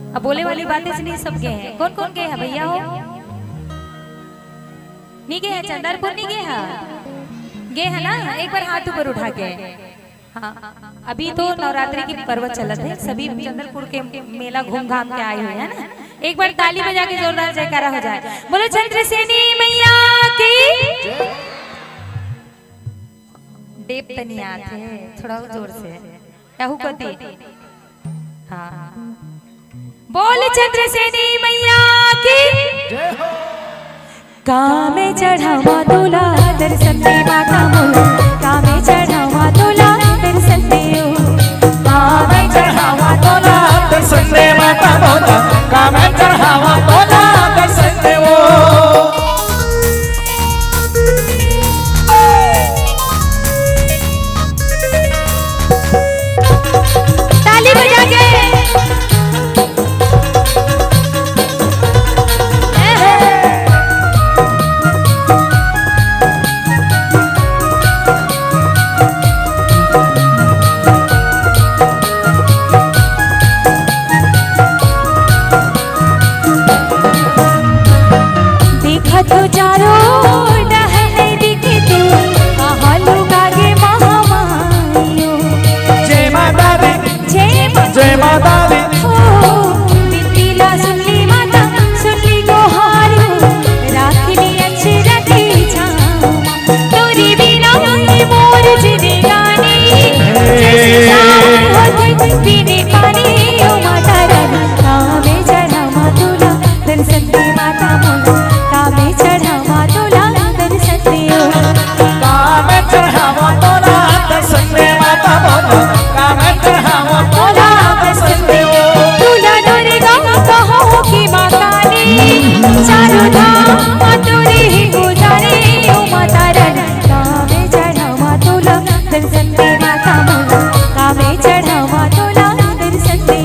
अब बोले वाली बातें से नहीं, सब गए हैं। कौन कौन गए हैं भैया? हो नहीं गए हैं? चंदरपुर नहीं गए हैं? गए हैं ना? एक बार हाथ ऊपर उठा के। हाँ, अभी तो नवरात्रि की पर्व चलत है, सभी चंदरपुर के मेला घूम घाम के आए हुए हैं ना। एक बार ताली बजा के जोरदार जयकारा हो जाए। बोलो चंद्रसेनी मैया की। डेप तनी आते थोड़ा जोर से कहू कती। हाँ, बोल चंद्रसेनी मैया की। कामे चढ़ावा तोला दर्शन दे माता मोला, कामे चढ़ावा तोला दर्शन दे। कामे चढ़ावा तोला दर्शन दे माता मोला, कामे चढ़ावा तोला दर्शन दे। ताली बजा के तो चारो डहने दिखे तू कहाँ लोग आगे महामायो। जय माता दी, जय माता दी। बिटिला सुन ली माता, सुन ली गोहारो, राखली अच्छी रखी छामा, तोरी बिना मोर जिने गाने, जैसे सावन होती पीने पानी। ओ माता रानी कामे चढ़ावा तोला दर्शन दे माता मोला, कामे चढ़ावा तोला दर्शन दे। कामे चढ़ावा तोला दर्शन दे माता मोला, कामे चढ़ावा तोला दर्शन दे। तोला दुर्गा कहो की माँ काली, चारों धाम तोरे ही गुजारे। ओ माता रानी कामे चढ़ावा तोला दर्शन दे माता मोला, कामे चढ़ावा तोला दर्शन दे।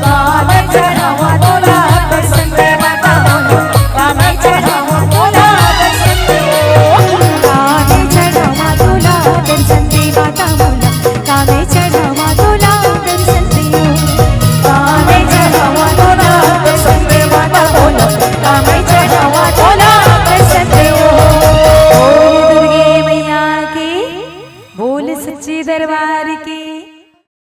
कामे चढ़ावा तोला दर्शन दे माता मोला, कामे चढ़ावा तोला दर्शन दे। कामे चढ़ावा तोला दर्शन दे माता मोला, कामे चढ़ावा तोला दर्शन दे। कामे चढ़ावा तोला दर्शन दे माता मोला, कामे चढ़ावा तोला दर्शन दे। बोल दुर्गे मैया की, बोल सच्ची दरबार की।